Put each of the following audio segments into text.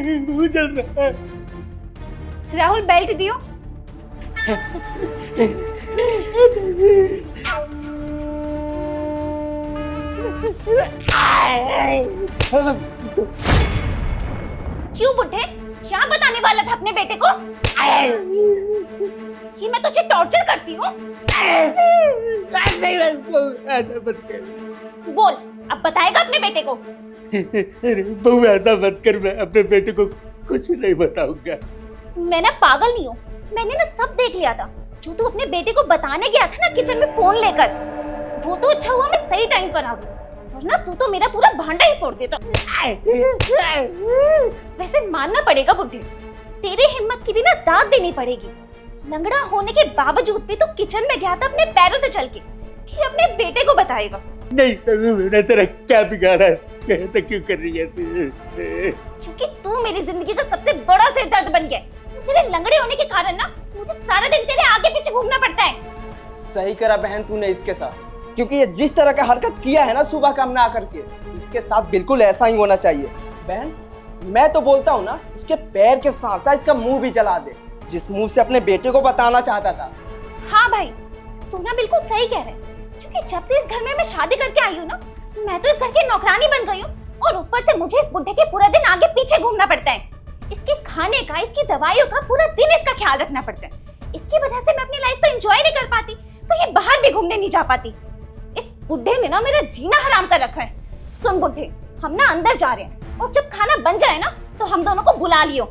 मुंह जल रहा है। राहुल बेल्ट दियो। क्यों बुड्ढे, क्या बताने वाला था अपने बेटे को? कि मैं तुझे टॉर्चर करती हूँ? ऐसा मत कर। बोल, अब बताएगा अपने बेटे को? अरे बहू ऐसा मत कर, मैं अपने बेटे को कुछ नहीं बताऊंगा। मैं ना पागल नहीं हूँ, मैंने ना सब देख लिया था। जो तू अपने बेटे को बताने गया था ना किचन में फोन लेकर, वो तो अच्छा हुआ मैं सही टाइम पर आ गई, वरना तू तो मेरा पूरा भांडा ही फोड़ देता। वैसे मानना पड़ेगा बुड्ढे, तेरे हिम्मत की भी ना दाद देनी पड़ेगी। लंगड़ा होने के बावजूद भी तू किचन में गया था अपने पैरों से चल के, कि अपने बेटे को बताएगा। नहीं मैंने तेरा क्या बिगाड़ा है, ऐसा क्यों कर रही है? क्योंकि तू मेरी जिंदगी का सबसे बड़ा सिरदर्द बन गया। तेरे लंगड़े होने के कारण ना मुझे सारा दिन तेरे आगे पीछे घूमना पड़ता है। सही करा बहन तूने इसके साथ, क्योंकि ये जिस तरह का हरकत किया है ना सुबह काम ना करके, इसके साथ बिल्कुल ऐसा ही होना चाहिए। बहन मैं तो बोलता हूँ ना, इसके पैर के साथ साथ इसका मुंह भी जला दे, जिस मुंह से अपने बेटे को बताना चाहता था। हाँ भाई, तू ना बिल्कुल सही कह रहा है, क्योंकि जब से इस घर में मैं शादी करके आई हूँ ना, मैं तो इस घर की नौकरानी बन गई हूँ, और ऊपर से मुझे इस बुड्ढे के पूरा दिन आगे पीछे घूमना पड़ता है। इसके खाने का, इसकी दवाइयों का पूरा दिन इसका ख्याल रखना पड़ता है। इसकी वजह से मैं अपनी लाइफ तो एंजॉय नहीं कर पाती, तो ये बाहर भी घूमने नहीं जा पाती। इस बुड्ढे ने ना मेरा जीना हराम कर रखा है। सुन बुड्ढे, हम ना अंदर जा रहे हैं, और जब खाना बन जाए ना तो हम दोनों को बुला लियो।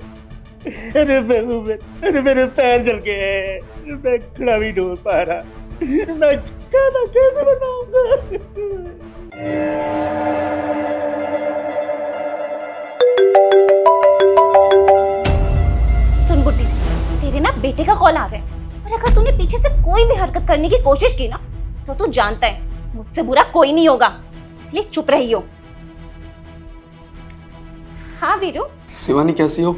अरे बहू, अरे मेरे पैर जल गए, मैं खड़ा भी नहीं हो पा रहा, मैं खाना कैसे बनाऊंगा? सुन बुड्ढी, तेरे ना बेटे का कॉल आ रहा है, और अगर तूने पीछे से कोई भी हरकत करने की कोशिश की ना, तो तू जानता है मुझसे बुरा कोई नहीं होगा, इसलिए चुप रहियो। हाँ वीरू। शिवानी कैसी हो?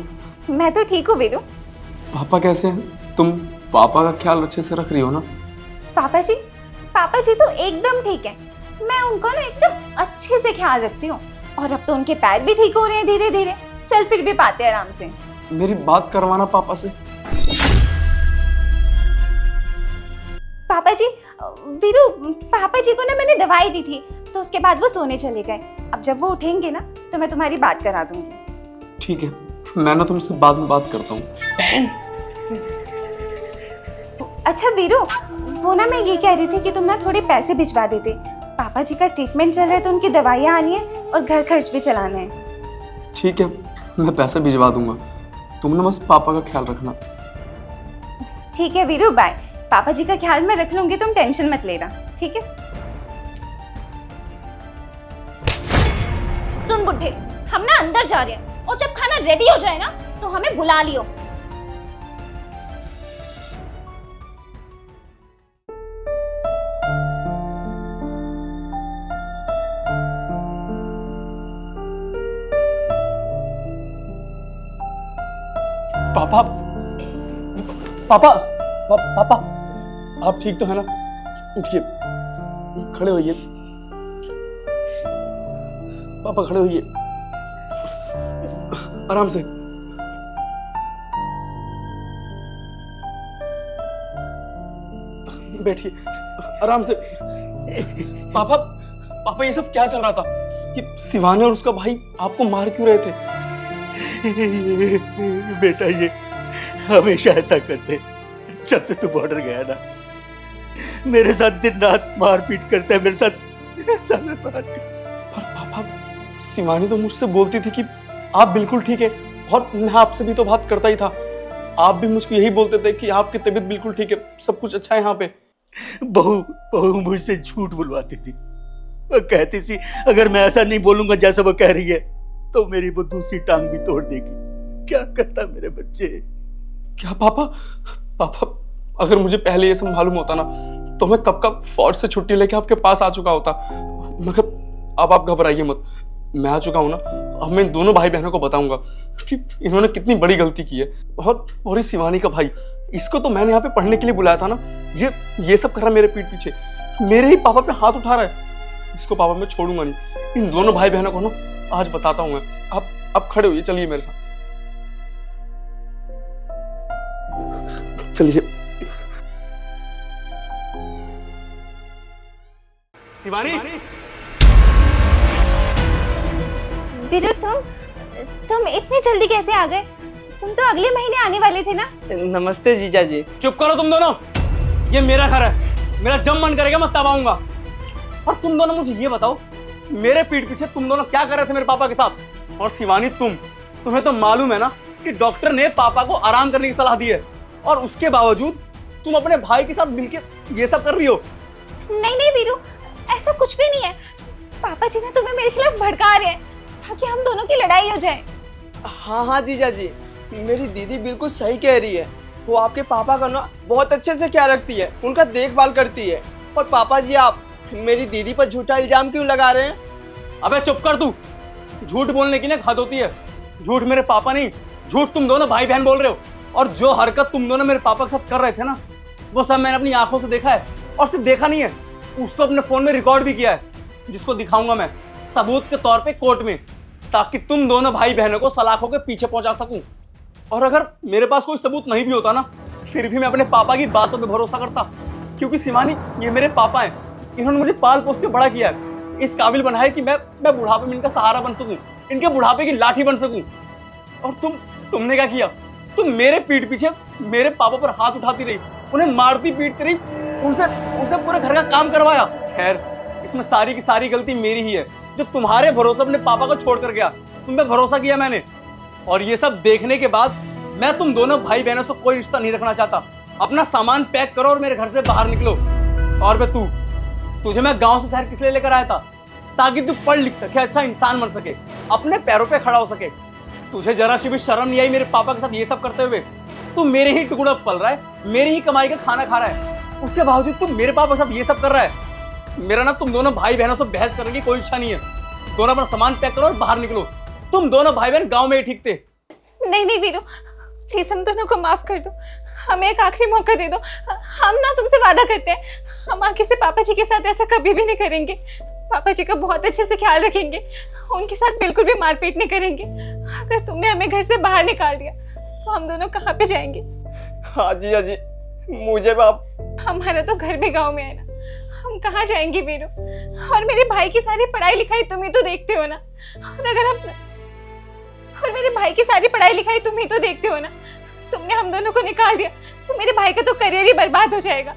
मैं तो ठीक हूँ वीरू। पापा कैसे हैं? तुम पापा का ख्याल अच्छे से रख रही हो ना? पापा जी तो एकदम ठीक है। मैं उनका ना एकदम अच्छे से ख्याल रखती हूँ, और अब तो उनके पैर भी ठीक हो रहे हैं धीरे धीरे, चल फिर भी पाते हैं आराम से। मेरी बात करवाना पापा से। पापा जी, वीरू, पापा जी को ना मैंने दवाई दी थी, तो उसके बाद वो सोने चले गए। अब जब वो उठेंगे ना तो मैं तुम्हारी बात करा दूंगी। ठीक है, मैं ना तुमसे बाद में बात करता हूँ। अच्छा वीरू, वो ना मैं ये कह रही थी कि तुम ना थोड़े पैसे भिजवा देते। पापा जी का ट्रीटमेंट चल रहा है, तो उनकी दवाइयाँ आनी है और घर खर्च भी चलाना है। ठीक है, मैं पैसे भिजवा दूंगा, तुम ना बस पापा का ख्याल रखना। ठीक है वीरू, बाय। पापा जी का ख्याल मैं रख लूंगी, तुम टेंशन मत लेना, ठीक है? सुन बुड्ढे, हम ना अंदर जा रहे हैं, और जब खाना रेडी हो जाए ना तो हमें बुला लियो। पापा पापा पापा, आप ठीक तो है ना? उठिए, खड़े होइए पापा, खड़े होइए आराम से। बैठिए आराम से। पापा पापा, ये सब क्या चल रहा था? कि शिवानी और उसका भाई आपको मार क्यों रहे थे? बेटा ये हमेशा ऐसा करते, जब से तू बॉर्डर गया ना, मेरे साथ दिन रात मारपीट करता है, मेरे साथ ऐसा व्यवहार करता है। पर पापा, शिवानी तो मुझसे बोलती थी कि आप बिल्कुल ठीक है, और मैं आपसे भी तो बात करता ही था। आप भी मुझको यही बोलते थे कि आपकी तबीयत बिल्कुल ठीक है, सब कुछ अच्छा है यहाँ पे। बहू मुझसे झूठ बुलवाती थी, वो कहती थी अगर मैं ऐसा नहीं बोलूंगा जैसा वो कह रही है तो मेरी वो दूसरी टांग भी तोड़ देगी। क्या करता मेरे बच्चे? क्या पापा? पापा, अगर मुझे पहले ये सब मालूम होता ना, तो मैं कब कब फौज से छुट्टी लेके आपके पास आ चुका होता। मगर अब आप घबराइए मत, मैं आ चुका हूँ ना, अब मैं इन दोनों भाई बहनों को बताऊंगा कि इन्होंने कितनी बड़ी गलती की है। और इस शिवानी का भाई, इसको तो मैंने यहाँ पे पढ़ने के लिए बुलाया था ना, ये सब कर रहा है मेरे पीठ पीछे, मेरे ही पापा पे हाथ उठा रहा है। इसको पापा मैं छोड़ूंगा नहीं, इन दोनों भाई बहनों को ना आज बताता हूँ मैं। आप खड़े होइए, चलिए मेरे साथ। चलिए। शिवानी, वीरू तुम इतनी जल्दी कैसे आ गए? तुम तो अगले महीने आने वाले थे ना? नमस्ते जीजा जी। चुप करो तुम दोनों, ये मेरा घर है, मेरा जब मन करेगा मैं तब आऊंगा। और तुम दोनों मुझे ये बताओ, मेरे पीठ पीछे तुम दोनों क्या कर रहे थे मेरे पापा के साथ? और शिवानी तुम्हें तो मालूम है ना कि डॉक्टर ने पापा को आराम करने की सलाह दी है, और उसके बावजूद तुम अपने भाई के साथ मिलकर ये सब कर रही हो। नहीं वीरू, ऐसा कुछ भी नहीं है। पापा जी ना तुम्हें मेरे खिलाफ भड़का रहे हैं ताकि हम दोनों की लड़ाई हो जाए। हाँ जीजा जी, मेरी दीदी बिल्कुल सही कह रही है। वो आपके पापा का ना बहुत अच्छे से ख्याल रखती है, उनका देखभाल करती है। और पापा जी, आप मेरी दीदी पर झूठा इल्जाम क्यों लगा रहे हैं? अबे चुप कर तू, झूठ बोलने की ना हद होती है। झूठ मेरे पापा नहीं, झूठ तुम दोनों भाई बहन बोल रहे हो। और जो हरकत तुम दोनों मेरे पापा के साथ कर रहे थे ना, वो सब मैंने अपनी आंखों से देखा है। और सिर्फ देखा नहीं है, उसको अपने फोन में रिकॉर्ड भी किया है, जिसको दिखाऊंगा मैं सबूत के तौर पे कोर्ट में, ताकि तुम दोनों भाई बहनों को सलाखों के पीछे पहुंचा सकूं। और अगर मेरे पास कोई सबूत नहीं भी होता ना, फिर भी मैं अपने पापा की बातों पे भरोसा करता, क्योंकि शिवानी ये मेरे पापा हैं। इन्होंने मुझे पाल पोस के बड़ा किया है, इस काबिल बनाया कि मैं बुढ़ापे में इनका सहारा बन सकूं, इनके बुढ़ापे की लाठी बन सकूं। और तुमने क्या किया? तुम मेरे पीठ पीछे मेरे पापा पर हाथ उठाती रही, उन्हें मारती पीटती रही, उनसे पूरे घर का काम करवाया। खैर, इसमें सारी की सारी गलती मेरी ही है, जो तुम्हारे भरोसे अपने पापा को छोड़ कर गया। तुम पे भरोसा किया मैंने, और ये सब देखने के बाद मैं तुम दोनों भाई बहनों से कोई रिश्ता नहीं रखना चाहता। अपना सामान पैक करो और मेरे घर से बाहर निकलो। और तुझे मैं गांव से शहर किस लिए लेकर आया था? ताकि तू पढ़ लिख सके, अच्छा इंसान बन सके, अपने पैरों पे खड़ा हो सके। तुझे जरा सी भी शर्म नहीं आई मेरे पापा के साथ ये सब करते हुए? तू मेरे ही टुकड़ा पल रहा है, मेरी ही कमाई का खाना खा रहा है, उसके बावजूद तू मेरे पापा के साथ ये सब कर रहा है। मेरा ना तुम दोनों भाई बहनों से बहस करने की कोई इच्छा नहीं है। दोनों अपना सामान पैक करो और बाहर निकलो। तुम दोनों भाई बहन गांव में ही ठीक थे। नहीं वीरू, प्लीज हम दोनों को माफ कर दो, हमें एक आखिरी मौका दे दो। हम ना तुमसे वादा करते हैं, हम आगे से पापा जी के साथ ऐसा कभी भी नहीं करेंगे। पापा जी का बहुत अच्छे से ख्याल रखेंगे, उनके साथ बिल्कुल भी मारपीट नहीं करेंगे। अगर तुमने हमें घर से बाहर निकाल दिया तो हम दोनों कहाँ पे जाएंगे? हाँ जीजा जी, मुझे बाप, हमारा तो घर भी गांव में है ना, हम कहाँ जाएंगे वीरू? और मेरे भाई की सारी पढ़ाई लिखाई तुम ही तो देखते हो ना। और मेरे भाई की सारी पढ़ाई लिखाई तुम ही तो देखते हो ना। तुमने हम दोनों को निकाल दिया तो मेरे भाई का तो करियर ही बर्बाद हो जाएगा।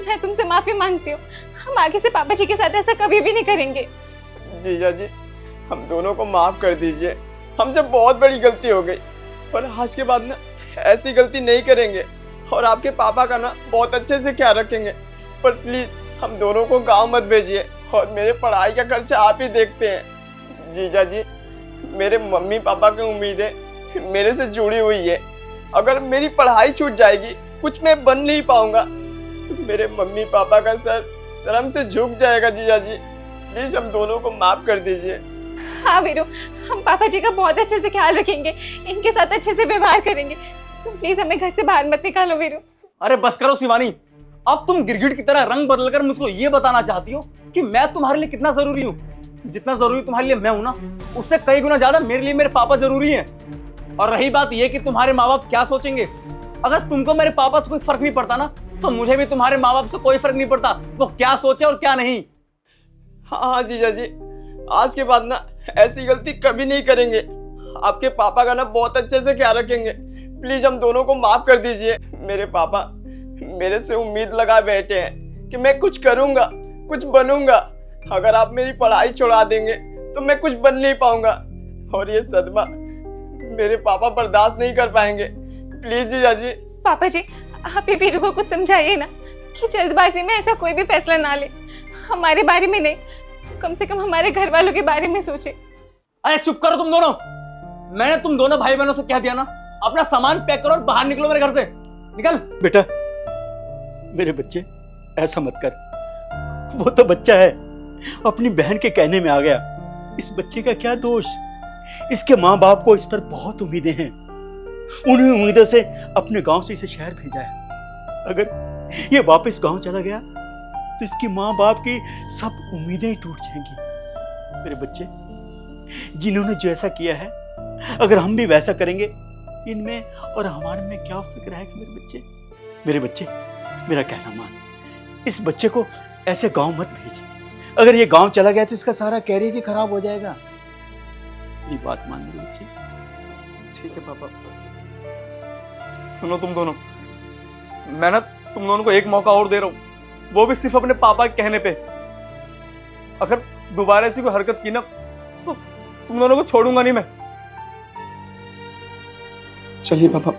मैं तुमसे माफी मांगती हूँ, हम आगे से पापा जी के साथ ऐसा कभी भी नहीं करेंगे। जीजा जी, हम दोनों को माफ कर दीजिए, हमसे बहुत बड़ी गलती हो गई, पर आज के बाद ना ऐसी गलती नहीं करेंगे और आपके पापा का ना बहुत अच्छे से ख्याल रखेंगे। पर प्लीज हम दोनों को गांव मत भेजिए, और मेरे पढ़ाई का खर्चा आप ही देखते हैं। जीजा जी, मेरे मम्मी पापा की उम्मीदें मेरे से जुड़ी हुई है। अगर मेरी पढ़ाई छूट जाएगी, कुछ मैं बन नहीं पाऊंगा, तो मेरे मम्मी पापा का सर शर्म से झुक जाएगा। जीजा जी, प्लीज हम दोनों को माफ कर दीजिए। हाँ वीरू, हम पापा जी का बहुत अच्छे से ख्याल रखेंगे, इनके साथ अच्छे से व्यवहार करेंगे। तुम प्लीज हमें घर से बाहर मत निकालो वीरू। अरे बस करो शिवानी, अब तुम गिरगिट की तरह रंग बदलकर मुझको ये बताना चाहती हो कि मैं तुम्हारे लिए कितना जरूरी हूँ। जितना जरूरी तुम्हारे लिए मैं हूं ना, उससे कई गुना ज्यादा मेरे लिए मेरे पापा जरूरी हैं। और रही बात ये कि तुम्हारे माँ बाप क्या सोचेंगे, अगर तुमको मेरे पापा से कोई फर्क नहीं पड़ता ना, तो मुझे भी तुम्हारे माँ बाप से कोई फर्क नहीं पड़ता वो क्या सोचे और क्या नहीं। हाँ जीजा जी, आज के बाद ना ऐसी गलती कभी नहीं करेंगे। आपके पापा का ना बहुत अच्छे से ख्याल रखेंगे। प्लीज हम दोनों को माफ कर दीजिए। मेरे पापा मेरे से उम्मीद लगा बैठे हैं कि मैं कुछ करूंगा, कुछ बनूंगा। अगर आप मेरी पढ़ाई छुड़ा देंगे तो मैं कुछ बन नहीं पाऊंगा, और ये सदमा मेरे पापा बर्दाश्त नहीं कर पाएंगे। प्लीज जीजा जी। पापा जी, आप ही वीरू को कुछ समझाइए ना कि जल्दबाजी में ऐसा कोई भी फैसला ना ले। हमारे बारे में नहीं तो कम से कम हमारे घर वालों के बारे में सोचे। अरे चुप करो तुम दोनों, मैंने तुम दोनों भाई बहनों से कह दिया ना, अपना सामान पैक करो और बाहर निकलो मेरे घर से। निकल। बेटा, मेरे बच्चे ऐसा मत कर, वो तो बच्चा है, अपनी बहन के कहने में आ गया। इस बच्चे का क्या दोष? इसके माँ बाप को इस पर बहुत उम्मीदें हैं, उन्हीं उम्मीदों से अपने गांव से इसे शहर भेजा है। अगर ये वापस गांव चला गया तो इसकी माँ बाप की सब उम्मीदें ही टूट जाएंगी। मेरे बच्चे, जिन्होंने जो ऐसा किया है, अगर हम भी वैसा करेंगे, इनमें और हमारे में क्या फर्क रहेगा मेरे बच्चे? मेरे बच्चे, मेरा कहना मान, इस बच्चे को ऐसे गांव मत भेज। अगर ये गांव चला गया तो इसका सारा कैरियर ही खराब हो जाएगा। मेरी बात मान मेरे बच्चे। ठीक है पापा। सुनो तुम दोनों, मैं ना तुम दोनों को एक मौका और दे रहा हूँ, वो भी सिर्फ अपने पापा के कहने पे। अगर दोबारा ऐसी कोई हरकत की ना तो तुम दोनों को छोड़ूंगा नहीं मैं। चलिए पापा,